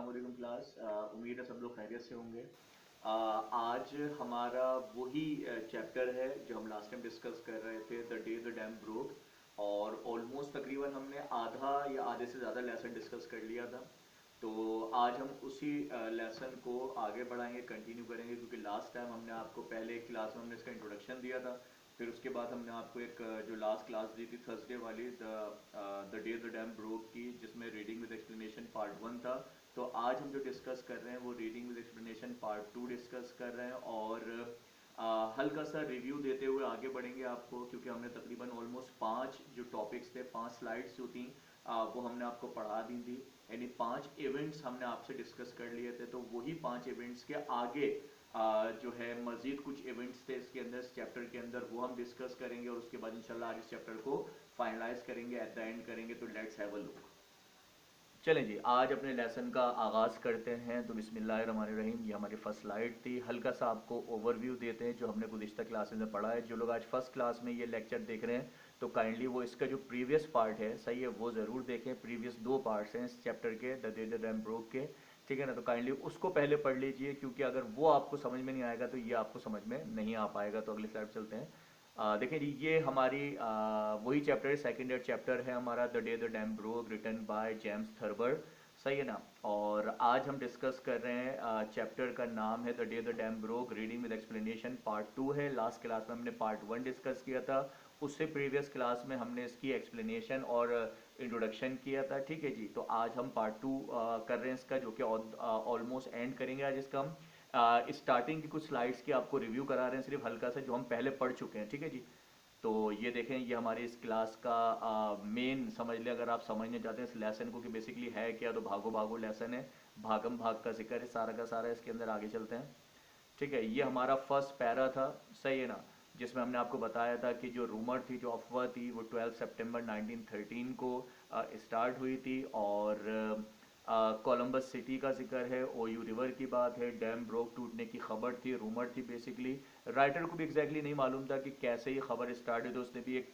वालेकुम क्लास। उम्मीद है सब लोग खैरियत से होंगे। आज हमारा वही चैप्टर है जो हम लास्ट टाइम डिस्कस कर रहे थे, the day the dam broke. और ऑलमोस्ट तकरीबन हमने आधा या आधे से ज़्यादा लेसन डिस्कस कर लिया था। तो आज हम उसी लेसन को आगे बढ़ाएंगे, कंटिन्यू करेंगे, क्योंकि लास्ट टाइम हमने आपको पहले एक क्लास में हमने इसका इंट्रोडक्शन दिया था। फिर उसके बाद हमने आपको एक जो लास्ट क्लास दी थी थर्सडे वाली, the day the dam broke की, जिसमें रीडिंग विद एक्सप्लेनेशन पार्ट 1 था। तो आज हम जो डिस्कस कर रहे हैं वो reading with explanation part 2 discuss कर रहे हैं। और हल्का सा रिव्यू देते हुए आगे बढ़ेंगे आपको, क्योंकि हमने तकरीबन ऑलमोस्ट 5 जो टॉपिक्स थे, 5 स्लाइड्स जो थी, वो हमने आपको पढ़ा दी थी। यानी 5 इवेंट्स हमने आपसे डिस्कस कर लिए थे। तो वही 5 इवेंट्स के आगे जो है मज़ीद कुछ इवेंट्स थे इसके अंदर, इस चैप्टर के अंदर, वो हम डिस्कस करेंगे। और उसके बाद इंशाल्लाह आज इस चैप्टर को फाइनलाइज करेंगे, एट द एंड करेंगे। तो लेट्स हैव अ लुक। चलें जी, आज अपने लेसन का आगाज़ करते हैं। तो बिस्मिल्लाहिर्रहमानिर्रहीम, ये हमारी फर्स्ट स्लाइड थी। हल्का सा आपको ओवरव्यू देते हैं जो हमने गुज़िश्ता क्लासेस में पढ़ा है। जो लोग आज फर्स्ट क्लास में ये लेक्चर देख रहे हैं तो काइंडली वो इसका जो प्रीवियस पार्ट है, सही है, वो ज़रूर देखें। प्रीवियस 2 पार्ट्स हैं इस चैप्टर के, the day the dam broke के, ठीक है ना। तो काइंडली उसको पहले पढ़ लीजिए, क्योंकि अगर वो आपको समझ में नहीं आएगा तो ये आपको समझ में नहीं आ पाएगा। तो अगली स्लाइड चलते हैं। देखें जी, ये हमारी वही चैप्टर है, सेकेंड ईयर चैप्टर है हमारा, the day the dam broke, written by James Thurber, सही है ना। और आज हम डिस्कस कर रहे हैं, चैप्टर का नाम है the day the dam broke, reading with explanation part 2 है। लास्ट क्लास में हमने पार्ट 1 डिस्कस किया था। उससे प्रीवियस क्लास में हमने इसकी एक्सप्लेनेशन और इंट्रोडक्शन किया था, ठीक है जी। तो आज हम पार्ट 2 कर रहे हैं इसका, जो कि ऑलमोस्ट एंड करेंगे आज इसका हम। स्टार्टिंग की कुछ स्लाइड्स की आपको रिव्यू करा रहे हैं सिर्फ हल्का सा, जो हम पहले पढ़ चुके हैं, ठीक है जी। तो ये देखें, ये हमारी इस क्लास का मेन समझ लें, अगर आप समझने चाहते हैं इस लेसन को कि बेसिकली है क्या, तो भागो भागो लेसन है। भागम भाग का जिक्र है सारा का सारा इसके अंदर। आगे चलते हैं, ठीक है। ये हमारा फर्स्ट पैरा था, सही है ना, जिसमें हमने आपको बताया था कि जो रूमर थी, जो अफवाह थी, वो 12 सितंबर 1913 को स्टार्ट हुई थी। और कोलंबस सिटी का जिक्र है, ओयू रिवर की बात है, डैम ब्रोक टूटने की खबर थी, रूमर थी बेसिकली। राइटर को भी एग्जैक्टली नहीं मालूम था कि कैसे ये खबर स्टार्ट हुई, तो उसने भी एक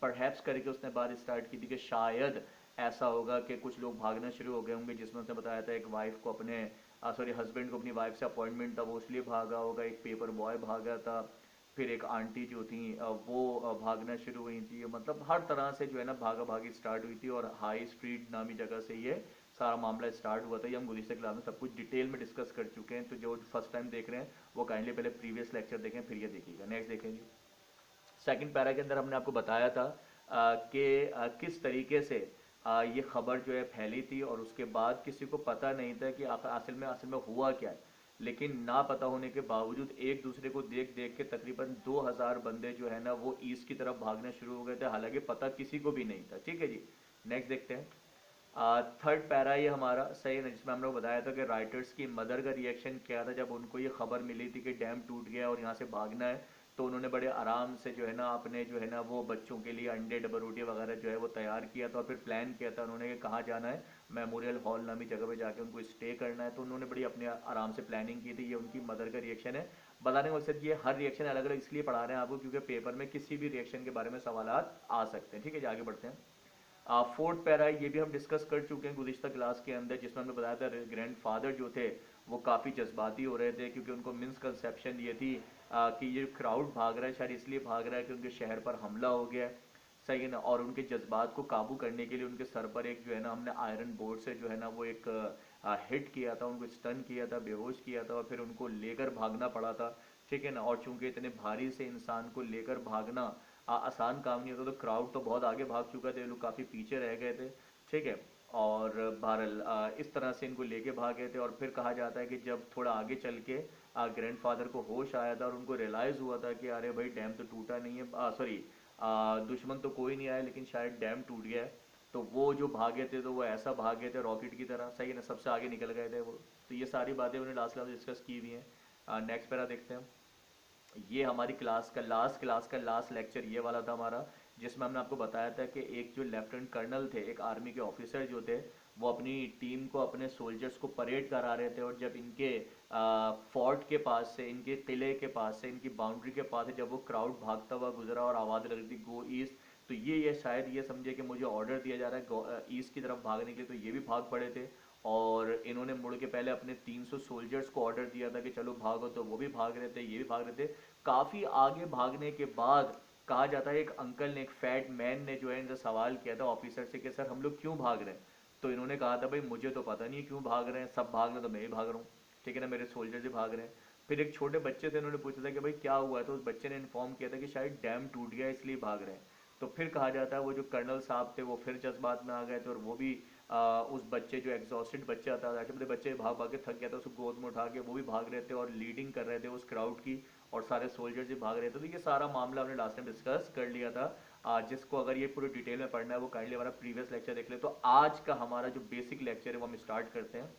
परहैप्स करके उसने बात स्टार्ट की थी कि शायद ऐसा होगा कि कुछ लोग भागना शुरू हो गए होंगे, जिसमें उसने बताया था एक वाइफ को अपने हस्बैंड को अपनी वाइफ से अपॉइंटमेंट था, वो इसलिए भागा होगा। एक पेपर बॉय भागा था, फिर एक आंटी जो थी वो भागना शुरू हुई थी। मतलब हर तरह से जो है ना भागा भागी स्टार्ट हुई थी। और हाई स्ट्रीट नामी जगह से ये सारा मामला स्टार्ट हुआ था। ये हम गुज़िश्ता क्लास में सब कुछ डिटेल में डिस्कस कर चुके हैं। तो जो फर्स्ट टाइम देख रहे हैं वो काइंडली पहले प्रीवियस लेक्चर देखें, फिर ये देखिएगा। नेक्स्ट देखेंगे, सेकंड पैरा के अंदर हमने आपको बताया था कि किस तरीके से ये खबर जो है फैली थी, और उसके बाद किसी को पता नहीं था कि असल में हुआ क्या है। लेकिन ना पता होने के बावजूद एक दूसरे को देख देख के तकरीबन 2000 बंदे जो है ना वो ईस्ट की तरफ भागना शुरू हो गए थे, हालांकि पता किसी को भी नहीं था, ठीक है जी। नेक्स्ट देखते हैं। थर्ड पैरा ये हमारा, सही है ना, जिसमें हम लोग बताया था कि राइटर्स की मदर का रिएक्शन क्या था जब उनको ये खबर मिली थी कि डैम टूट गया और यहाँ से भागना है। तो उन्होंने बड़े आराम से जो है ना अपने जो है ना वो बच्चों के लिए अंडे डबल रोटी वगैरह जो है वो तैयार किया था, और फिर प्लान किया था उन्होंने कि कहाँ जाना है, मेमोरियल हॉल नामी जगह पे जाके उनको स्टे करना है। तो उन्होंने बड़ी अपने आराम से प्लानिंग की थी। ये उनकी मदर का रिएक्शन है। बताने का मकसद ये हर रिएक्शन अलग अलग इसलिए पढ़ा रहे हैं आपको, क्योंकि पेपर में किसी भी रिएक्शन के बारे में सवाल आ सकते हैं, ठीक है जी। आगे बढ़ते हैं। फोर्थ पैरा, ये भी हम डिस्कस कर चुके हैं गुज़िश्ता क्लास के अंदर, जिसमें हमने बताया था ग्रैंड फादर जो थे वो काफ़ी जज्बाती हो रहे थे, क्योंकि उनको मिसकंसेप्शन ये थी कि ये क्राउड भाग रहा है, शायद इसलिए भाग रहा है कि उनके शहर पर हमला हो गया है, सही है ना। और उनके जज्बात को काबू करने के लिए उनके सर पर एक जो है ना हमने आयरन बोर्ड से जो है ना वो एक हिट किया था, उनको स्टन किया था, बेहोश किया था, और फिर उनको लेकर भागना पड़ा था, ठीक है ना। और चूंकि इतने भारी से इंसान को लेकर भागना आसान काम नहीं होता, तो क्राउड तो बहुत आगे भाग चुका था, ये लोग काफ़ी पीछे रह गए थे, ठीक है। और बहरहाल इस तरह से इनको लेके भाग गए थे। और फिर कहा जाता है कि जब थोड़ा आगे चल के ग्रैंडफादर को होश आया था और उनको रियलाइज़ हुआ था कि अरे भाई डैम तो टूटा नहीं है, सॉरी, दुश्मन तो कोई नहीं आया, लेकिन शायद डैम टूट गया है। तो वो जो भागे थे तो वो ऐसा भागे थे रॉकेट की तरह, सही है ना, सबसे आगे निकल गए थे वो। तो ये सारी बातें उन्होंने लास्ट क्लास में डिस्कस की हुई हैं। नेक्स्ट पैरा देखते हैं। ये हमारी क्लास का लास्ट लेक्चर ये वाला था हमारा, जिसमें हमने आपको बताया था कि एक जो लेफ्टिनेंट कर्नल थे, एक आर्मी के ऑफिसर जो थे, वो अपनी टीम को, अपने सोल्जर्स को परेड करा रहे थे। और जब इनके फोर्ट के पास से, इनके किले के पास से, इनकी बाउंड्री के पास से जब वो क्राउड भागता हुआ गुजरा और आवाज़ लग रही थी गो ईस्ट, तो ये शायद ये समझे कि मुझे ऑर्डर दिया जा रहा है ईस्ट की तरफ भागने के लिए, तो ये भी भाग पड़े थे। और इन्होंने मुड़ के पहले अपने 300 सोल्जर्स को ऑर्डर दिया था कि चलो भागो, तो वो भी भाग रहे थे, ये भी भाग रहे थे। काफ़ी आगे भागने के बाद कहा जाता है एक अंकल ने, एक फैट मैन ने जो है इनसे सवाल किया था ऑफिसर से कि सर हम लोग क्यों भाग रहे हैं। तो इन्होंने कहा था भाई मुझे तो पता नहीं है क्यों भाग रहे हैं, सब भाग रहे हैं तो मैं ही भाग रहा हूँ, ठीक है ना, मेरे सोल्जर्स ही भाग रहे हैं। फिर एक छोटे बच्चे थे, उन्होंने पूछा था कि भाई क्या हुआ है, तो उस बच्चे ने इन्फॉर्म किया था कि शायद डैम टूट गया इसलिए भाग रहे हैं। तो फिर कहा जाता है वो जो कर्नल साहब थे वो फिर जज्बात में आ गए थे, और वो भी उस बच्चे जो एग्जॉस्टेड बच्चा था, एक्चुअली बच्चे भाग भाग के थक गया था, उसको गोद में उठा के वो भी भाग रहे थे और लीडिंग कर रहे थे उस क्राउड की, और सारे सोल्जर्स भी भाग रहे थे। तो ये सारा मामला हमने लास्ट टाइम डिस्कस कर लिया था। जिसको अगर ये पूरी डिटेल में पढ़ना है वो काइंडली हमारा प्रीवियस लेक्चर देख ले। तो आज का हमारा जो बेसिक लेक्चर है वो हम स्टार्ट करते हैं।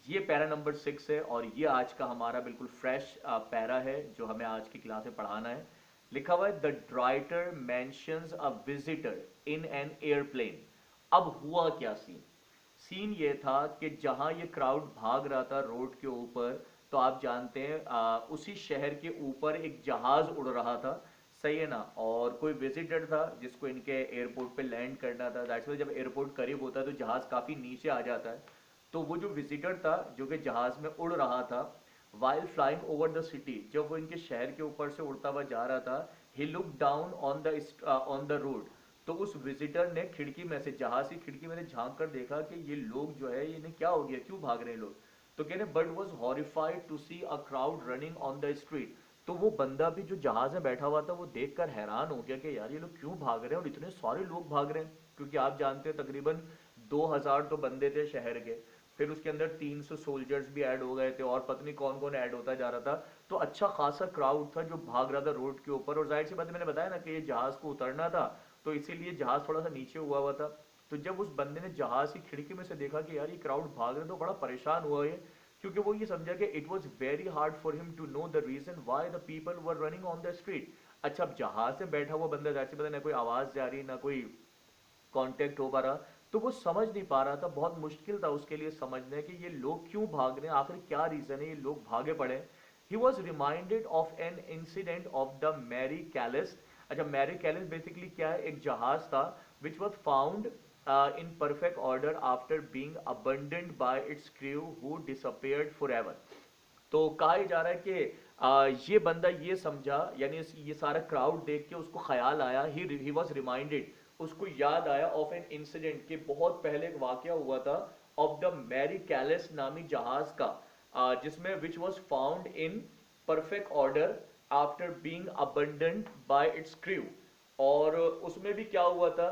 ये पैरा नंबर 6 है, और ये आज का हमारा बिल्कुल फ्रेश पैरा है जो हमें आज की क्लास में पढ़ाना है। लिखा हुआ है the writer mentions a visitor in an airplane. अब हुआ क्या सीन? सीन ये था कि जहां ये क्राउड भाग रहा था रोड के ऊपर, तो आप जानते हैं उसी शहर के ऊपर एक जहाज उड़ रहा था, सही है ना। और कोई विजिटर था जिसको इनके एयरपोर्ट पे लैंड करना था। दैट्स वाई जब एयरपोर्ट करीब होता है तो जहाज काफी नीचे आ जाता है। तो वो जो विजिटर था जो कि जहाज में उड़ रहा था, while flying over the city, जब वो इनके शहर के ऊपर से उड़ता हुआ जा रहा था, he look down on the road. तो उस विजिटर ने खिड़की में से, जहाज की खिड़की में से झांक कर देखा कि ये लोग जो है इन्हें क्या हो गया, क्यों भाग रहे हैं लोग। तो कहने but was horrified to see a crowd running on the street. तो वो बंदा भी जो जहाज में बैठा हुआ था वो देखकर हैरान हो गया कि यार ये लोग क्यों भाग रहे हैं और इतने सारे लोग भाग रहे हैं, क्योंकि आप जानते हैं तकरीबन 2000 तो बंदे थे शहर के, फिर उसके अंदर 300 सोल्जर्स भी ऐड हो गए थे, और पत्नी कौन कौन ऐड होता जा रहा था। तो अच्छा खासा क्राउड था जो भाग रहा था रोड के ऊपर। और जाहिर सी बात है, मैंने बताया ना कि ये जहाज को उतरना था, तो इसीलिए जहाज थोड़ा सा नीचे हुआ था। तो जब उस बंदे ने जहाज की खिड़की में से देखा कि यार ये क्राउड भाग रहे, तो बड़ा परेशान हुआ ये, क्योंकि वो ये समझा कि it was very hard for him to know the reason why the people were running on the street. अच्छा, अब जहाज में बैठा हुआ बंदा, जाहिर सी बात है, ना कोई आवाज जा रही ना कोई कांटेक्ट हो पा रहा, तो वो समझ नहीं पा रहा था। बहुत मुश्किल था उसके लिए समझने कि ये लोग क्यों भाग रहे हैं, आखिर क्या रीजन है ये लोग भागे पड़े। He was reminded of an incident of the Mary Celeste. अच्छा, मैरी कैलिस बेसिकली क्या है, एक जहाज था which was found in perfect order after being abandoned by its crew who disappeared forever. तो कहा ही जा रहा है कि ये बंदा ये समझा, यानी ये सारा क्राउड देख के उसको ख्याल आया, ही वॉज रिमाइंडेड, उसको याद आया ऑफ एन इंसिडेंट के बहुत पहले एक वाकया हुआ था, ऑफ द मैरी कैलिस नामी जहाज का, जिसमें which was found in perfect order after being abandoned by its crew. और उसमें भी क्या हुआ था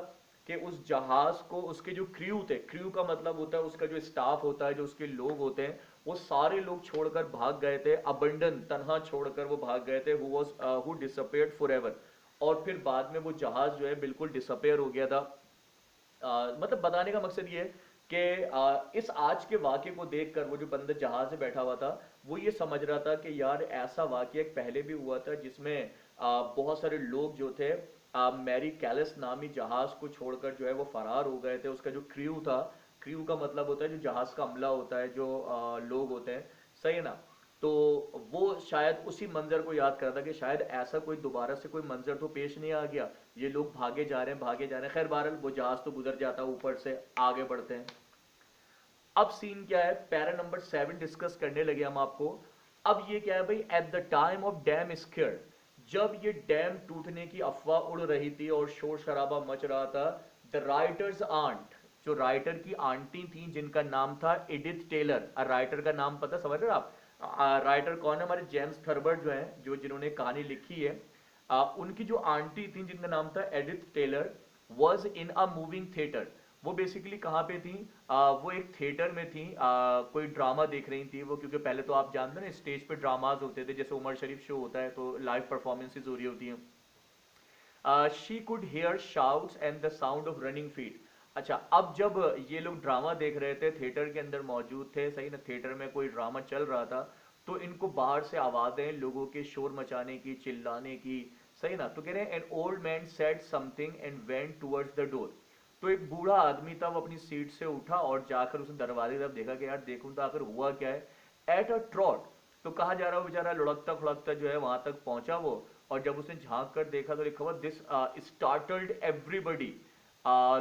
कि उस जहाज को उसके जो क्रू थे, क्रू का मतलब होता है उसका जो स्टाफ होता है, जो उसके लोग होते हैं, वो सारे लोग छोड़कर भाग गए थे, अबंडन तनहा छोड़कर वो भाग गए थे, हु डिसअपियर्ड फॉरएवर। और फिर बाद में वो जहाज जो है बिल्कुल डिसअपियर हो गया था। मतलब बताने का मकसद ये है कि इस आज के वाक्य को देखकर वो जो बंदा जहाज में बैठा हुआ था वो ये समझ रहा था कि यार ऐसा वाक्य पहले भी हुआ था जिसमें बहुत सारे लोग जो थे मैरी कैलिस नामी जहाज को छोड़कर जो है वो फरार हो गए थे। उसका जो क्रू था, क्रू का मतलब होता है जो जहाज का अमला होता है, जो लोग होते हैं, सही है ना। तो वो शायद उसी मंजर को याद कर रहा था कि शायद ऐसा कोई दोबारा से कोई मंजर तो पेश नहीं आ गया, ये लोग भागे जा रहे हैं भागे जा रहे हैं। खैर बहरहाल वो जहाज तो गुजर जाता है, ऊपर से आगे बढ़ते हैं। अब सीन क्या है, पैरा नंबर 7 डिस्कस करने लगे हम आपको। अब ये क्या है भाई, at the time of dam square, जब ये डैम टूटने की अफवाह उड़ रही थी और शोर शराबा मच रहा था, द राइटर्स आंट, जो राइटर की आंटी थी जिनका नाम था एडिथ टेलर। राइटर का नाम पता समझ रहे हो आप? राइटर कौन है? हमारे जेम्स थर्बर्ट जो हैं, जो जिन्होंने कहानी लिखी है, उनकी जो आंटी थी जिनका नाम था Edith Taylor, was in a moving theatre. वो बेसिकली कहाँ पे थी, वो एक थिएटर में थी, कोई ड्रामा देख रही थी वो, क्योंकि पहले तो आप जानते हैं ना स्टेज पे ड्रामाज होते थे, जैसे उमर शरीफ शो होता है तो लाइव परफॉर्मेंसेज हो रही होती हैं। She could hair shouts and the sound of running feet. अच्छा, अब जब ये लोग ड्रामा देख रहे थे, थिएटर के अंदर मौजूद थे, सही ना, थिएटर में कोई ड्रामा चल रहा था, तो इनको बाहर से आवाजें लोगों के शोर मचाने की, चिल्लाने की, सही ना। तो कह रहे हैं an old man said something and went towards the door. तो एक बूढ़ा आदमी था, वो अपनी सीट से उठा और जाकर उसने दरवाजे की तरफ देखा कि यार देखूं तो आखिर हुआ क्या है। एट अ ट्रॉट, तो कहा जा रहा है वो बेचारा लुढ़कता फुढ़कता जो है वहां तक पहुंचा वो, और जब उसने झांक कर देखा तो लिखा हुआ this startled everybody.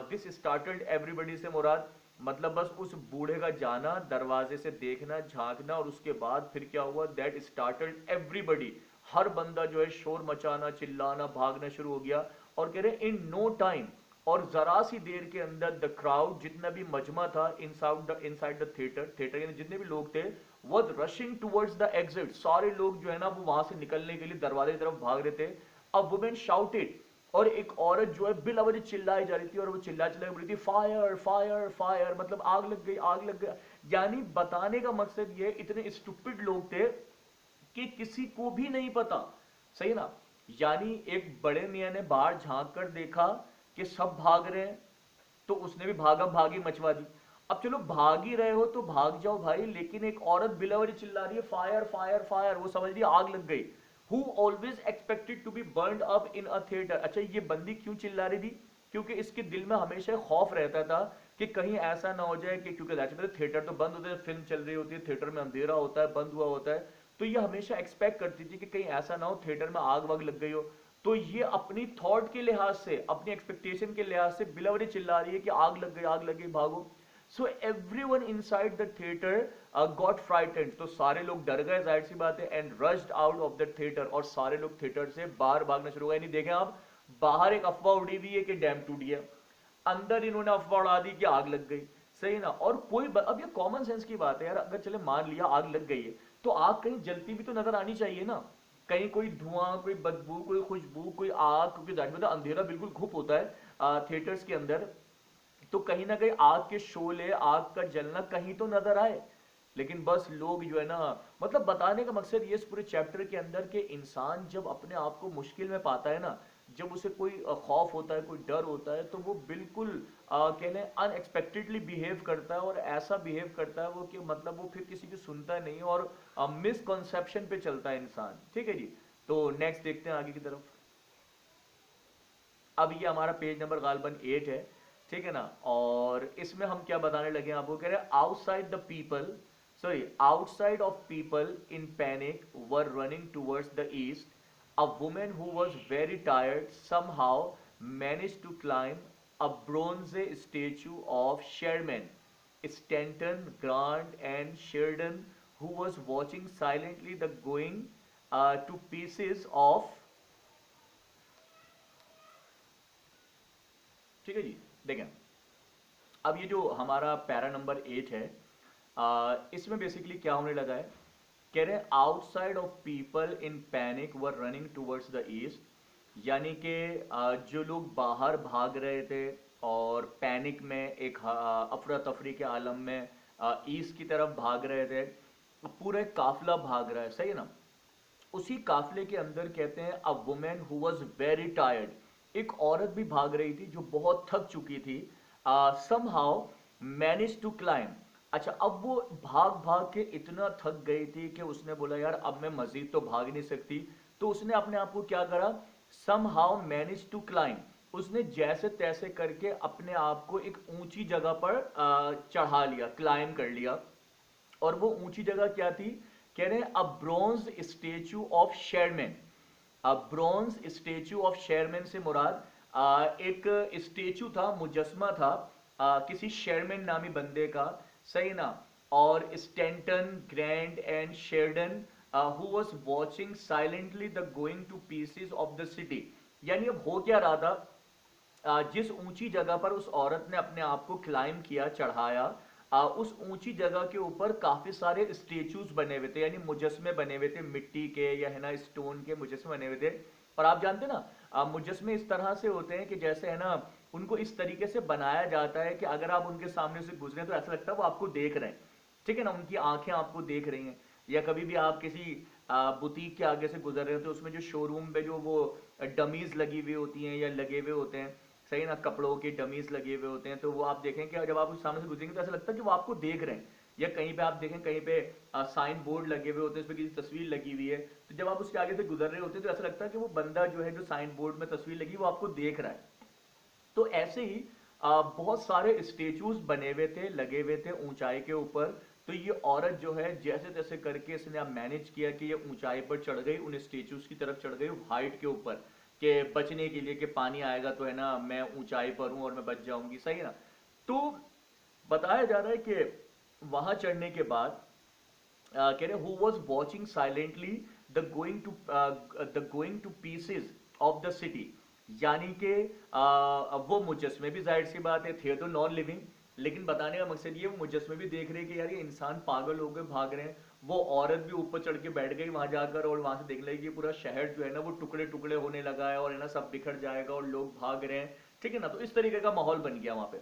This startled everybody से मुराद मतलब बस उस बूढ़े का जाना, दरवाजे से देखना, झांकना, और उसके बाद फिर क्या हुआ, दैट स्टार्टल्ड एवरीबडी। हर बंदा जो है शोर मचाना, चिल्लाना, भागना शुरू हो गया। और कह रहे इन नो टाइम, और जरा सी देर के अंदर द क्राउड, जितना भी मजमा था इनसाइड द थिएटर, थिएटर के जितने भी लोग थे, was rushing towards the exit. सारे लोग जो है ना वो वहां से निकलने के लिए दरवाजे की तरफ भाग रहे थे। अ वुमेन शाउटेड, और एक औरत जो है बिलावज चिल्लाई जा रही थी, और वो चिल्ला चिल्ला बोली थी फायर फायर फायर, मतलब आग लग गई, आग लग गई। यानी बताने का मकसद ये, इतने स्टूपिड लोग थे कि किसी को भी नहीं पता, सही ना। यानी एक बड़े मियां ने बाहर झांक कर देखा कि सब भाग रहे हैं, तो उसने भी भागा भागी मचवा दी। अब चलो भाग ही रहे हो तो भाग जाओ भाई, लेकिन एक औरत बिलावरी चिल्ला रही है फायर फायर फायर, वो समझ रही आग लग गई। Who always expected to be burned up in a theatre. अच्छा, ये बंदी क्यों चिल्ला रही थी? क्योंकि इसके दिल में हमेशा खौफ रहता था कि कहीं ऐसा ना हो जाए कि, क्योंकि थिएटर तो बंद होते हैं, फिल्म चल रही होती है, थिएटर में अंधेरा होता है, बंद हुआ होता है, तो ये हमेशा एक्सपेक्ट करती थी कि कहीं ऐसा ना हो थिएटर में आग वाग लग गई हो। तो ये अपनी थॉट के लिहाज से, अपनी एक्सपेक्टेशन के लिहाज से बिलवरी चिल्ला रही है कि आग लग गई, आग लग गई, भागो। So everyone inside the theatre got frightened, तो सारे लोग डर गए, जाहिर सी बात है, and rushed out of the theatre, और सारे लोग थिएटर से बाहर भागना शुरू हो गए। नहीं देखें आप, बाहर एक अफवाह उड़ी हुई है कि डैम टूट गया, अंदर इन्होंने अफवाह उड़ा दी कि आग लग गई, सही ना। और कोई अब ये कॉमन सेंस की बात है यार, अगर चले मान लिया आग लग गई है, तो आग कहीं जलती भी तो नजर आनी चाहिए ना, कहीं कोई धुआं, कोई बदबू, कोई खुशबू, कोई आग, क्योंकि जाहिर बात है अंधेरा बिल्कुल घुप होता है थिएटर्स के अंदर, तो कहीं ना कहीं आग के शोले, आग का जलना कहीं तो नजर आए। लेकिन बस लोग जो है ना, मतलब बताने का मकसद ये इस पूरे चैप्टर के अंदर के इंसान जब अपने आप को मुश्किल में पाता है ना, जब उसे कोई खौफ होता है, कोई डर होता है, तो वो बिल्कुल कह लें अनएक्सपेक्टेडली बिहेव करता है, और ऐसा बिहेव करता है वो कि मतलब वो फिर किसी की सुनता नहीं, और मिसकॉन्सेप्शन पे चलता है इंसान। ठीक है जी, तो नेक्स्ट देखते हैं आगे की तरफ। अब ये हमारा पेज नंबर गालबन 8 है, ठीक है ना। और इसमें हम क्या बताने लगे हैं आपको, कह रहे हैं outside the people, sorry outside of people in panic were running towards the east, a woman who was very tired somehow managed to climb a bronze statue of Sherman, Stanton, Grant and Sheridan, who was watching silently the going to pieces of, ठीक है जी। देखें, अब ये जो हमारा para number 8 है, इसमें basically क्या होने लगा है, कह रहे हैं outside of people in panic were running towards the east, यानी कि जो लोग बाहर भाग रहे थे और पैनिक में, एक अफरा तफरी के आलम में ईस्ट की तरफ भाग रहे थे, पूरा एक काफिला भाग रहा है, सही है ना। उसी काफिले के अंदर कहते हैं a women who was very tired, एक औरत भी भाग रही थी जो बहुत थक चुकी थी, समहाउ मैनेज टू क्लाइम। अच्छा, अब वो भाग भाग के इतना थक गई थी कि उसने बोला यार अब मैं मजीद तो भाग नहीं सकती, तो उसने अपने आप को क्या करा, समहाउ मैनेज टू क्लाइम, उसने जैसे तैसे करके अपने आप को एक ऊंची जगह पर चढ़ा लिया, क्लाइम कर लिया। और वो ऊंची जगह क्या थी, कह रहे हैं a bronze statue of Sherman. Bronze statue of Sherman से मुराद एक स्टेचू था, मुजस्मा था किसी शेरमैन नामी बंदे का, सही ना। और Stanton, Grant and Sheridan who was watching silently the going to pieces of the city. यानी अब हो क्या रहा था, जिस ऊंची जगह पर उस औरत ने अपने आप को क्लाइम किया, चढ़ाया, उस ऊंची जगह के ऊपर काफी सारे स्टेचूज बने हुए थे, यानी मुजस्मे बने हुए थे, मिट्टी के या है ना स्टोन के मुजस्मे बने हुए थे। और आप जानते ना मुजस्मे इस तरह से होते हैं कि जैसे है ना, उनको इस तरीके से बनाया जाता है कि अगर आप उनके सामने से गुजरे तो ऐसा लगता है वो आपको देख रहे हैं, ठीक है ना, उनकी आंखें आपको देख रही हैं। या कभी भी आप किसी बुटीक के आगे से गुजर रहे हो तो उसमें जो शोरूम पे जो वो डमीज लगी हुई होती हैं या लगे हुए होते हैं, सही ना, कपड़ों के डमीज लगे हुए होते हैं, तो वो आप देखें कि जब आप उस सामने से गुजरेंगे तो ऐसा लगता है कि वो आपको देख रहे हैं। या कहीं पे आप देखें, कहीं पे साइन बोर्ड लगे हुए होते हैं, उसमें किसी तस्वीर लगी हुई है, तो जब आप उसके आगे से गुजर रहे होते हैं तो ऐसा लगता है कि वो बंदा जो है, जो साइन बोर्ड में तस्वीर लगी, वो आपको देख रहा है। तो ऐसे ही बहुत सारे स्टेचूज बने हुए थे, लगे हुए थे ऊंचाई के ऊपर, तो ये औरत जो है जैसे तैसे करके इसने अब मैनेज किया कि ये ऊंचाई पर चढ़ गई, उन स्टेचूज की तरफ चढ़ गई हाइट के ऊपर, कि बचने के लिए कि पानी आएगा तो है ना मैं ऊंचाई पर हूं और मैं बच जाऊंगी, सही है ना। तो बताया जा रहा है कि वहां चढ़ने के बाद कह रहे who was watching silently the going to pieces of the city, यानी कि अब वो मुजस्मे भी जाहिर सी बात है थे तो नॉन लिविंग, लेकिन बताने का मकसद ये वो मुजस्मे भी देख रहे हैं कि यार ये इंसान पागल हो गए भाग रहे हैं। वो औरत भी ऊपर चढ़ के बैठ गई वहां जाकर और वहां से देखने लगी कि पूरा शहर जो है ना वो टुकड़े टुकड़े होने लगा है और है ना सब बिखर जाएगा और लोग भाग रहे हैं, ठीक है ना। तो इस तरीके का माहौल बन गया वहां पे।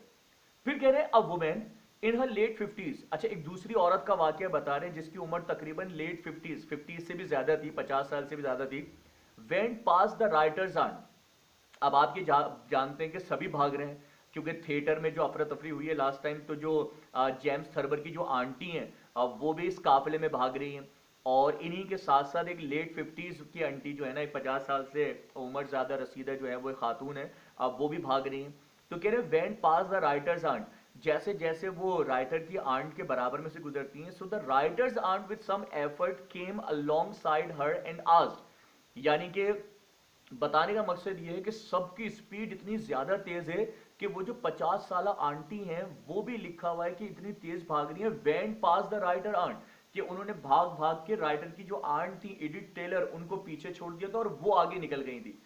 फिर कह रहे हैं a women in her late 50s, अच्छा एक दूसरी औरत का वाकया बता रहे हैं जिसकी उम्र तकरीबन लेट 50s से भी ज्यादा थी, 50 साल से भी ज्यादा थी। Went past the writers on, अब आप ये जानते हैं कि सभी भाग रहे हैं क्योंकि थिएटर में जो अफरा तफरी हुई है लास्ट टाइम, तो जो जेम्स थर्बर की जो आंटी हैं वो भी इस काफिले में भाग रही हैं, और इन्हीं के साथ साथ एक लेट 50s की आंटी जो है ना, एक 50 साल से उम्र ज्यादा रसीदा जो है वो एक खातून है, अब वो भी भाग रही हैं। तो कह रहे went past the writers aunt, जैसे जैसे वो राइटर की आंट के बराबर में से गुजरती हैं, so the writers aunt with some effort came alongside her and asked, यानी कि बताने का मकसद ये है कि सबकी स्पीड इतनी ज्यादा तेज है कि वो जो 50 साल आंटी हैं वो भी लिखा हुआ है कि इतनी तेज भाग रही है। Went past the writer aunt, कि उन्होंने भाग भाग के राइटर की जो आंट थी एडिथ टेलर उनको पीछे छोड़ दिया था और वो आगे निकल गई थी।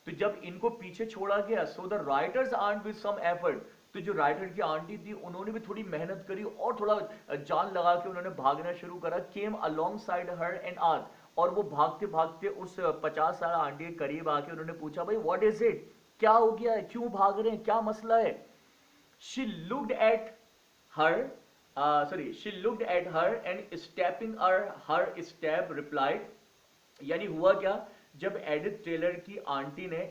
तो जब इनको पीछे छोड़ा गया, so the writers aunt with some effort, तो जो राइटर की आंटी थी उन्होंने भी थोड़ी मेहनत करी और थोड़ा जान लगा के उन्होंने भागना शुरू करा। केम alongside her and asked, और वो भागते भागते उस 50 साल आंटी के करीब आके उन्होंने पूछा भाई व्हाट इज इट, क्या हो गया है, क्यों भाग रहे हैं, क्या मसला है। She looked at her she looked at her and stepping her step replied, यानी हुआ क्या, जब एडिथ टेलर की आंटी ने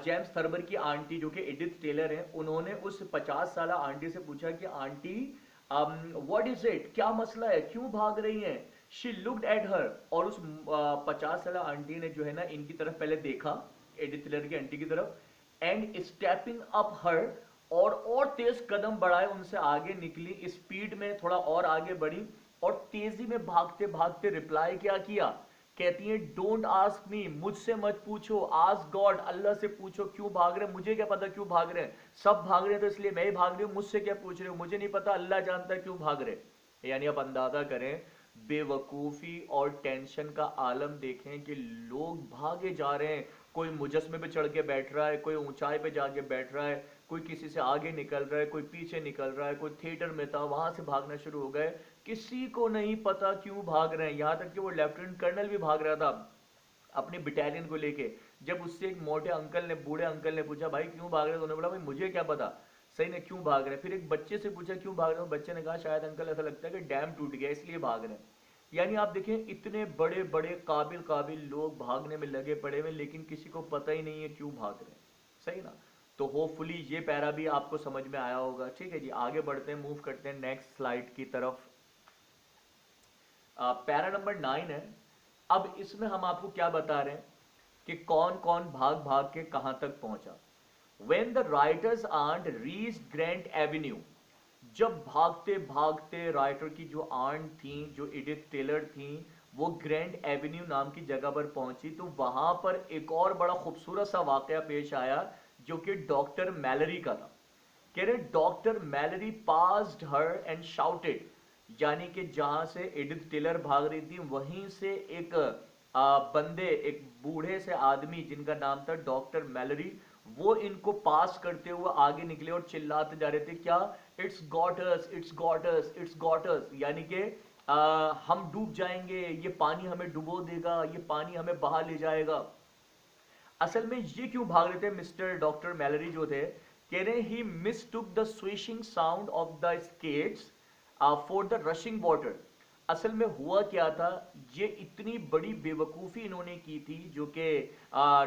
जेम्स थर्बर की आंटी जो कि एडिथ टेलर है, उन्होंने उस 50 साल आंटी से पूछा कि आंटी व्हाट इज इट, क्या मसला है, क्यों भाग रही हैं। शी लुक्ड एट हर, और उस 50 साल आंटी ने जो है ना इनकी तरफ पहले देखा, एडिथ टेलर की आंटी की तरफ, एंड स्टेपिंग अप हर, और तेज कदम बढ़ाए उनसे आगे निकली, स्पीड में थोड़ा और आगे बढ़ी और तेजी में भागते भागते रिप्लाई क्या किया, कहती है डोंट आस्क मी, मुझसे मत पूछो, आस्क गॉड, अल्लाह से पूछो क्यों भाग रहे हैं, मुझे क्या पता क्यों भाग रहे हैं, सब भाग रहे हैं तो इसलिए मैं ही भाग रही हूँ, मुझसे क्या पूछ रहे हो, मुझे नहीं पता, अल्लाह जानता है क्यों भाग रहे। यानी आप अंदाजा करें बेवकूफ़ी और टेंशन का आलम देखें कि लोग भागे जा रहे हैं, कोई मुजस्मे पे चढ़ के बैठ रहा है, कोई ऊंचाई पे जाके बैठ रहा है, कोई किसी से आगे निकल रहा है, कोई पीछे निकल रहा है, कोई थिएटर में था वहां से भागना शुरू हो गए, किसी को नहीं पता क्यों भाग रहे हैं। यहां तक कि वो लेफ्टिनेंट कर्नल भी भाग रहा था अपनी बटालियन को लेके। जब उससे एक मोटे अंकल ने, बूढ़े अंकल ने पूछा भाई क्यों भाग रहे हो, तो उन्होंने बोला भाई मुझे क्या पता, सही ने क्यों भाग रहे हैं। फिर एक बच्चे से पूछा क्यों भाग रहे हो, बच्चे ने कहा शायद अंकल ऐसा लगता है कि डैम टूट गया इसलिए भाग रहे हैं। यानी आप देखें इतने बड़े बड़े काबिल काबिल लोग भागने में लगे पड़े हुए, लेकिन किसी को पता ही नहीं है क्यों भाग रहे हैं, सही ना। तो होपफुली ये पैरा भी आपको समझ में आया होगा। ठीक है जी, आगे बढ़ते हैं, मूव करते हैं नेक्स्ट स्लाइड की तरफ। पैरा नंबर 9 है। अब इसमें हम आपको क्या बता रहे हैं कि कौन कौन भाग भाग के कहां तक पहुंचा। When the writers aunt reached Grant Avenue, जब भागते भागते राइटर की जो आंट थी, जो एडिथ टेलर थी, वो ग्रैंड एवेन्यू नाम की जगह पर पहुंची, तो वहां पर एक और बड़ा खूबसूरत सा वाकया पेश आया जो कि डॉक्टर मैलरी का था। कह रहे doctor Malory passed her and shouted, यानी कि जहां से एडिथ टेलर भाग रही थी वहीं से एक बंदे, एक बूढ़े से आदमी जिनका नाम था डॉक्टर मैलरी, वो इनको पास करते हुए आगे निकले और चिल्लाते जा रहे थे क्या, इट्स गॉटर्स, इट्स गॉटर्स, इट्स गॉटर्स, यानी कि हम डूब जाएंगे, ये पानी हमें डुबो देगा, ये पानी हमें बहा ले जाएगा। असल में ये क्यों भाग रहे थे मिस्टर डॉक्टर मैलरी जो थे, कह रहे he mistook the swishing sound of the skates for the rushing water. असल में हुआ क्या था, ये इतनी बड़ी बेवकूफ़ी इन्होंने की थी जो कि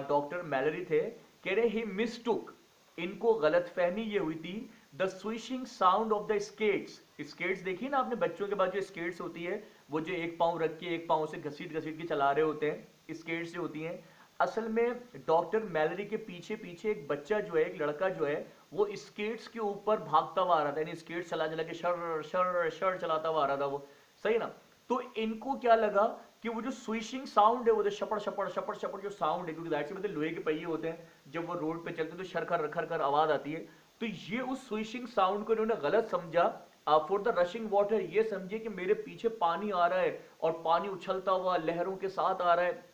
डॉक्टर मैलरी थे, कह रहे ही मिसटुक, इनको गलतफहमी ये हुई थी, the swishing sound of the skates. Skates देखिए ना आपने, बच्चों के पास जो स्केट्स होती है वो जो एक पाँव रख के एक पाँव से घसीट घसीट के चला रहे होते हैं, स्केट्स जो होती हैं। असल में डॉक्टर मैलरी के पीछे पीछे एक बच्चा जो है, एक लड़का जो है, वो स्केट्स के ऊपर भागता हुआ आ रहा था, यानी स्केट चला चला के शर शर शर चलाता हुआ आ रहा था वो, सही ना। तो इनको क्या लगा कि वो जो स्विशिंग साउंड है, वो जो शपड़ शपड़ शपड़ शपड़ जो साउंड है, क्योंकि जाहिर सी बात है लोहे के पहिए होते हैं, जब वो रोड पे चलते हैं तो शर खर खर खर आवाज आती है। तो ये उस स्विशिंग साउंड को इन्होंने गलत समझा फॉर द रशिंग वाटर, ये समझे कि मेरे पीछे पानी आ रहा है और पानी उछलता हुआ लहरों के साथ आ रहा है।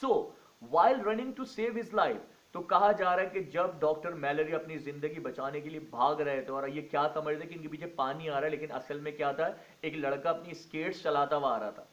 So while running to save his life, तो कहा जा रहा है कि जब डॉक्टर मैलरी अपनी जिंदगी बचाने के लिए भाग रहे थे, और ये क्या समझ रहे कि इनके पीछे पानी आ रहा है, लेकिन असल में क्या था, एक लड़का अपनी स्केट्स चलाता हुआ आ रहा था।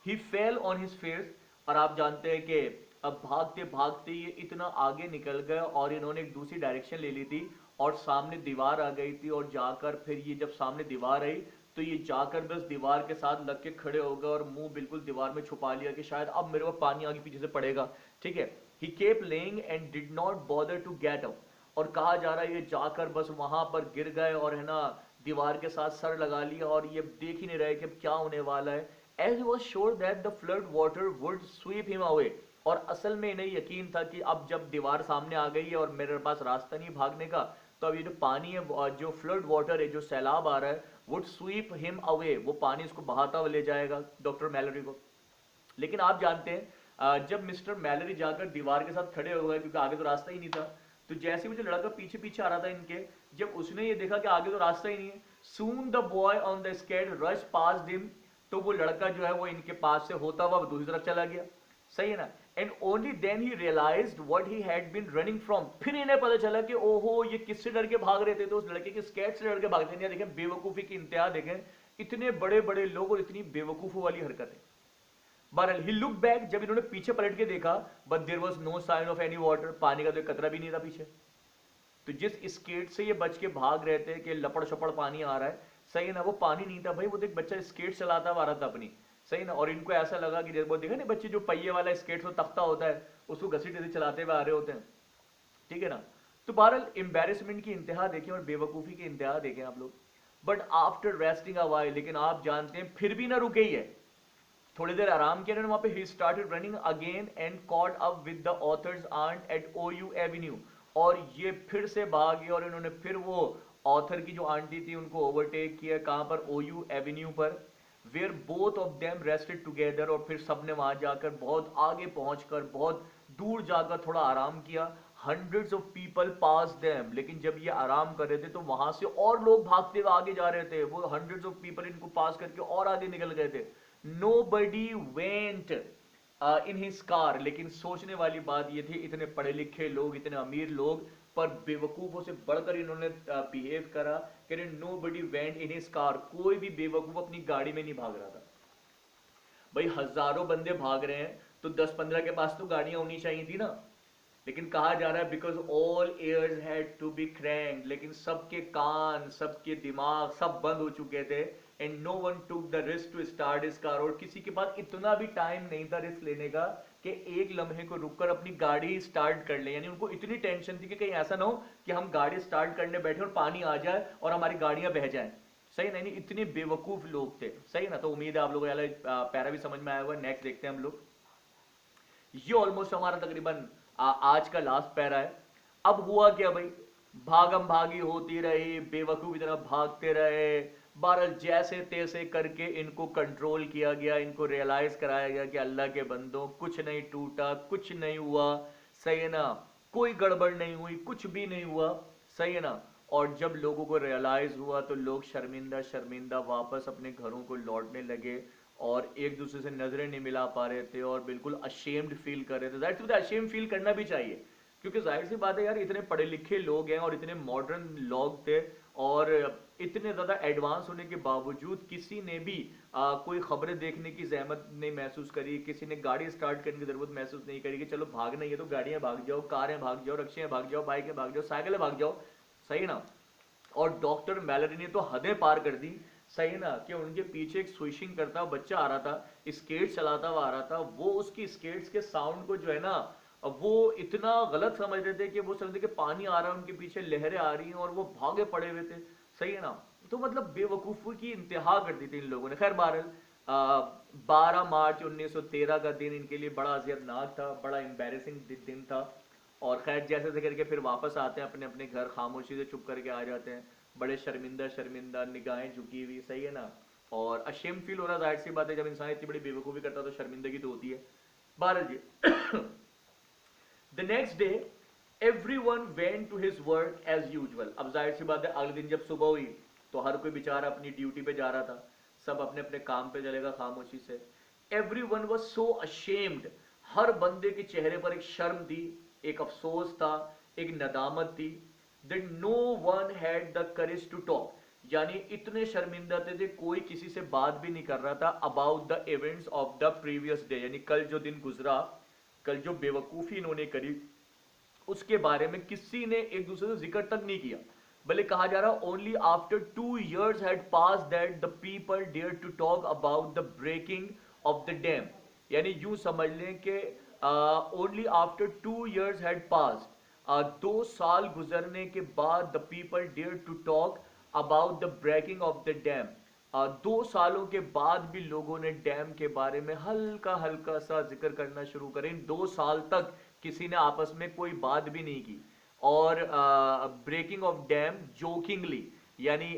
ही फेल ऑन हिज फेस, और आप जानते हैं कि अब भागते भागते ये इतना आगे निकल गए और इन्होंने एक दूसरी डायरेक्शन ले ली थी और सामने दीवार आ गई थी, और जाकर फिर ये जब सामने दीवार आई तो ये जाकर बस दीवार के साथ लग के खड़े हो गए और मुंह बिल्कुल दीवार में छुपा लिया कि शायद अब मेरे को पानी आगे पीछे से पड़ेगा, ठीक है। He kept lying and did not bother to get up, और कहा जा रहा है ये जाकर बस वहां पर गिर गए और है ना दीवार के साथ सर लगा लिया, और ये देख ही नहीं रहे कि क्या होने वाला है। As he was sure that the flood water would sweep him away, और असल में इन्हें यकीन था कि अब जब दीवार सामने आ गई है और मेरे पास रास्ता नहीं भागने का, तो अब ये जो पानी है, जो फ्लड वाटर है, जो सैलाब आ रहा है, वुड स्वीप हिम अवे, वो पानी इसको बहाता हुआ ले जाएगा डॉक्टर मैलरी को। लेकिन आप जानते हैं जब मिस्टर मैलरी जाकर दीवार के साथ खड़े हो गए, क्योंकि आगे तो रास्ता ही नहीं था, तो जैसे वो जो लड़का पीछे पीछे आ रहा था इनके, जब उसने ये देखा कि आगे तो रास्ता ही नहीं है, soon the boy on the skate rush past him, तो वो लड़का जो है वो इनके पास से होता हुआ दूसरी तरफ चला गया, सही है ना। And only then he realized what he had been running from, फिर इन्हें पता चला कि ओहो ये किससे डर के भाग रहे थे, तो उस लड़के के स्केट से डर के भागते नहीं। देखें बेवकूफी की इंतहा, देखें इतने बड़े बड़े लोग और इतनी बेवकूफों वाली हरकतें। बहरहाल ही लुक बैक, जब इन्होंने पीछे पलट के देखा, but there was no sign of any water, पानी का तो कतरा भी नहीं था पीछे। तो जिस स्केट से ये बच के भाग रहे थे कि लपड़ छपड़ पानी आ रहा है, सही है ना, वो पानी नहीं था भाई, वो तो एक बच्चा स्केट चलाता हुआ आ रहा था अपनी, सही ना। और इनको ऐसा लगा कि वो देखा नहीं बच्चे जो पहिए वाला स्केट तख्ता होता है उसको घसीट घसीट चलाते हुए आ रहे होते हैं, ठीक है ना। तो बहरहाल एम्बेरसमेंट की इंतहा देखें और बेवकूफ़ी की इंतहा देखें आप लोग। But after resting a while, लेकिन आप जानते हैं फिर भी ना रुके ही है, थोड़ी देर आराम किया वहां पे, he started running again and caught up with the authors aunt at OU avenue, और ये फिर से भागे और इन्होंने फिर वो ऑथर की जो आंटी थी उनको ओवरटेक किया, कहां पर, ओयू एवेन्यू पर, where both of them rested together, और फिर सबने वहां जाकर बहुत आगे पहुंचकर बहुत दूर जाकर थोड़ा आराम किया। Hundreds of people pass them, लेकिन जब ये आराम कर रहे थे तो वहां से और लोग भागते हुए आगे जा रहे थे, वो हंड्रेड्स ऑफ पीपल इनको पास करके और आगे निकल गए थे। Nobody went in his car, लेकिन सोचने वाली बात ये थी इतने पढ़े लिखे लोग, इतने अमीर लोग, पर बेवकूफों से बढ़कर इन्होंने बिहेव करा कि nobody went in his car, कोई भी बेवकूफ अपनी गाड़ी में नहीं भाग रहा था। भाई हजारों बंदे भाग रहे हैं तो 10-15 के पास तो गाड़ियां होनी चाहिए थी ना, लेकिन कहा जा रहा है because all ears had to be cranked, लेकिन सबके कान सबके दिमाग सब बंद हो चुके थे, and no one took the risk to start his car, और किसी के पास इतना भी टाइम नहीं था रिस्क लेने का कि एक लम्हे को रुककर अपनी गाड़ी स्टार्ट कर ले। यानी उनको इतनी टेंशन थी कि कहीं ऐसा ना हो कि हम गाड़ी स्टार्ट करने बैठे और पानी आ जाए और हमारी गाड़ियां बह जाएं, सही ना, इतने बेवकूफ लोग थे, सही ना। तो उम्मीद है आप लोगों को पैरा भी समझ में आया हुआ। नेक्स्ट देखते हैं हम लोग, ये ऑलमोस्ट हमारा तकरीबन आज का लास्ट पैरा है। अब हुआ क्या भाई, भागम भागी होती रही, बेवकूफ की तरह भागते रहे, बहरहाल जैसे तैसे करके इनको कंट्रोल किया गया, इनको रियलाइज कराया गया कि अल्लाह के बंदों कुछ नहीं टूटा, कुछ नहीं हुआ, सही है ना, कोई गड़बड़ नहीं हुई, कुछ भी नहीं हुआ, सही है ना। और जब लोगों को रियलाइज हुआ तो लोग शर्मिंदा शर्मिंदा वापस अपने घरों को लौटने लगे और एक दूसरे से नजरें नहीं मिला पा रहे थे और बिल्कुल अशेम्ड फील कर रहे थे। जाहिर सी बात है अशेम्ड फील करना भी चाहिए, क्योंकि जाहिर सी बात है यार इतने पढ़े लिखे लोग हैं और इतने मॉडर्न लोग थे और इतने ज्यादा एडवांस होने के बावजूद किसी ने भी कोई खबरें देखने की जहमत नहीं महसूस करी, किसी ने गाड़ी स्टार्ट करने की जरूरत महसूस नहीं करी कि चलो भागना ही है तो गाड़ियां भाग जाओ, कारें भाग जाओ, रक्शे भाग जाओ, बाइकें भाग जाओ, साइकिलें भाग जाओ, सही ना। और डॉक्टर मैलरी ने तो हदें पार कर दी, सही ना, कि उनके पीछे एक स्विशिंग करता हुआ बच्चा आ रहा था, स्केट चलाता हुआ आ रहा था, वो उसकी स्केट्स के साउंड को जो है ना वो इतना गलत समझ रहे थे कि वो समझते कि पानी आ रहा है, उनके पीछे लहरें आ रही हैं और वो भागे पड़े हुए थे, सही है ना। तो मतलब बेवकूफ़ी की इंतहा कर दी थी इन लोगों ने। खैर बहरहाल 12 मार्च 1913 का दिन इनके लिए बड़ा अजियतनाक था, बड़ा एम्बेरसिंग दिन था। और खैर जैसे तैसे करके फिर वापस आते हैं अपने अपने घर, खामोशी से चुप करके आ जाते हैं, बड़े शर्मिंदा शर्मिंदा, निगाहें झुकी हुई, सही है ना, और अशेम फील हो रहा, जाहिर सी बात है, जब इंसान इतनी बड़ी बेवकूफ़ी करता है तो शर्मिंदगी तो होती है। बहरहाल जी the next day everyone went to his work as usual. अब जाहिर सी बात है अगले दिन जब सुबह हुई तो हर कोई बेचारा अपनी ड्यूटी पे जा रहा था, सब अपने अपने काम पे चलेगा खामोशी से। एवरीवन वाज सो अशेम्ड, हर बंदे के चेहरे पर एक शर्म थी, एक अफसोस था, एक नदामत थी। That no one had the courage to talk, यानी इतने शर्मिंदा थे कोई किसी से बात भी नहीं कर रहा था about the events of the previous day, यानी कल जो दिन गुजरा, कल जो बेवकूफ़ी इन्होंने करी उसके बारे में किसी ने एक दूसरे से जिक्र तक नहीं किया। भले कहा जा रहा only after 2 years had passed that the people dare to talk about the breaking of the dam, यानी यूं समझ लें कि only after 2 years had passed, 2 साल गुजरने के बाद the people dare to talk about the breaking of the dam, 2 सालों के बाद भी लोगों ने डैम के बारे में हल्का हल्का सा जिक्र करना शुरू करें। 2 साल तक किसी ने आपस में कोई बात भी नहीं की। और ब्रेकिंग ऑफ डैम जोकिंगली, यानी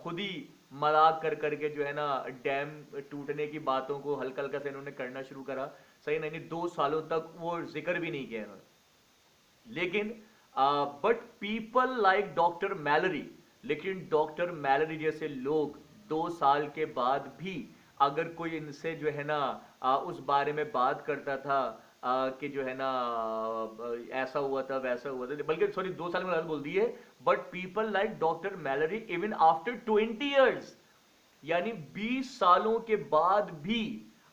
खुद ही मजाक कर करके जो है ना डैम टूटने की बातों को हल्का हल्का से इन्होंने करना शुरू करा, सही नहीं, 2 सालों तक वो जिक्र भी नहीं किया इन्होंने। लेकिन but people like doctor Malory, लेकिन डॉक्टर मैलरी जैसे लोग 2 साल के बाद भी अगर कोई इनसे जो है ना उस बारे में बात करता था कि जो है ना ऐसा हुआ था वैसा हुआ था, बल्कि सॉरी 2 साल में गलत बोल दी है, but people like doctor Malory even after 20 years, यानी 20 सालों के बाद भी,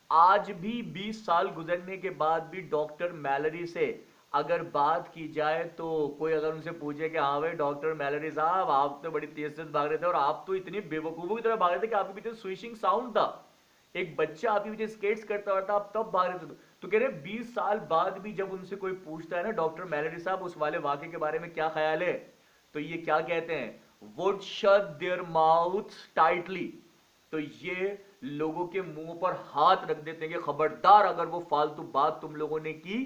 आज भी 20 साल गुजरने के बाद भी डॉक्टर मैलरी से अगर बात की जाए तो कोई अगर उनसे पूछे कि हाँ भाई डॉक्टर मैलरी साहब आप तो बड़ी तेज तेज भाग रहे थे और आप तो इतनी बेवकूफों की तरह भाग रहे थे कि आपके पीछे स्विशिंग साउंड था, एक बच्चा आपके पीछे स्केट्स करता हुआ था, आप तब भाग रहे थे। तो कह रहे 20 साल बाद भी जब उनसे कोई पूछता है ना डॉक्टर मैलरी साहब उस वाले वाक्य के बारे में क्या ख्याल है, तो ये क्या कहते हैं, would shut their mouth tightly, तो ये लोगों के मुंह पर हाथ रख देते हैं कि खबरदार अगर वो फालतू बात तुम लोगों ने की,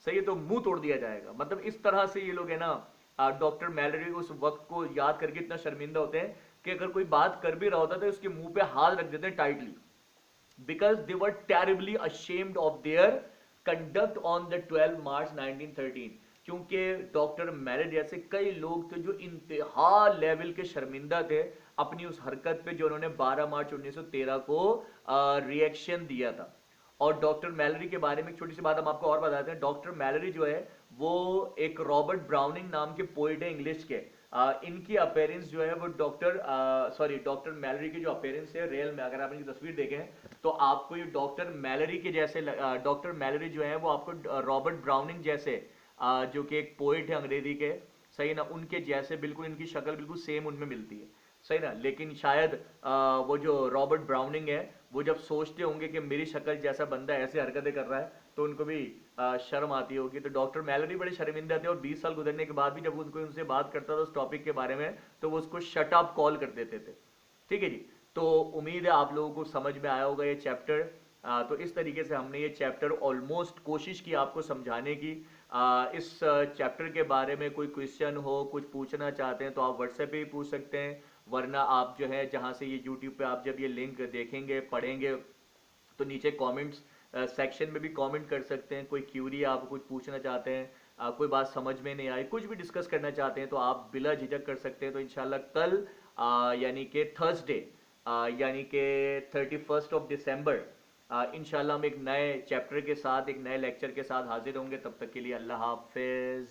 सही है, तो मुंह तोड़ दिया जाएगा। मतलब इस तरह से ये लोग है ना डॉक्टर मैलरी उस वक्त को याद करके इतना शर्मिंदा होते हैं कि अगर कोई बात कर भी रहा होता तो उसके मुंह पे हाथ रख देते हैं tightly, because they were terribly ashamed of their conduct on the 12 March 1913, क्योंकि डॉक्टर मैलरी जैसे कई लोग थे जो इंतहा लेवल के शर्मिंदा थे अपनी उस हरकत पे जो उन्होंने 12 मार्च 1913 को रिएक्शन दिया था। और डॉक्टर मैलरी के बारे में एक छोटी सी बात हम आपको और बताते हैं। डॉक्टर मैलरी जो है वो एक रॉबर्ट ब्राउनिंग नाम के पोइट है इंग्लिश के। इनकी अपेयरेंस जो है वो डॉक्टर मैलरी की जो अपेयरेंस है रियल में, अगर आप इनकी तस्वीर देखें तो आपको ये डॉक्टर मैलरी के जैसे डॉक्टर मैलरी जो है वो आपको रॉबर्ट ब्राउनिंग जैसे जो कि एक पोइट है अंग्रेजी के, सही ना, उनके जैसे बिल्कुल इनकी शक्ल बिल्कुल सेम उनमें मिलती है, सही ना। लेकिन शायद वो जो रॉबर्ट ब्राउनिंग है वो जब सोचते होंगे कि मेरी शक्ल जैसा बंदा ऐसे हरकतें कर रहा है तो उनको भी शर्म आती होगी। तो डॉक्टर मैलरी बड़े शर्मिंदा थे और 20 साल गुजरने के बाद भी जब उनको उनसे बात करता था उस टॉपिक के बारे में तो वो उसको शट अप कॉल कर देते थे। ठीक है जी, तो उम्मीद है आप लोगों को समझ में आया होगा ये चैप्टर। तो इस तरीके से हमने ये चैप्टर ऑलमोस्ट कोशिश की आपको समझाने की। इस चैप्टर के बारे में कोई क्वेश्चन हो, कुछ पूछना चाहते हैं तो आप व्हाट्सएप पे भी पूछ सकते हैं, वरना आप जो है जहाँ से ये यूट्यूब पे आप जब ये लिंक देखेंगे पढ़ेंगे तो नीचे कमेंट्स सेक्शन में भी कमेंट कर सकते हैं। कोई क्यूरी आप कुछ पूछना चाहते हैं, कोई बात समझ में नहीं आई, कुछ भी डिस्कस करना चाहते हैं तो आप बिला झिझक कर सकते हैं। तो इंशाल्लाह कल यानी कि थर्सडे यानी कि 31 दिसंबर इंशाल्लाह हम एक नए चैप्टर के साथ एक नए लेक्चर के साथ हाजिर होंगे। तब तक के लिए अल्लाह हाफिज।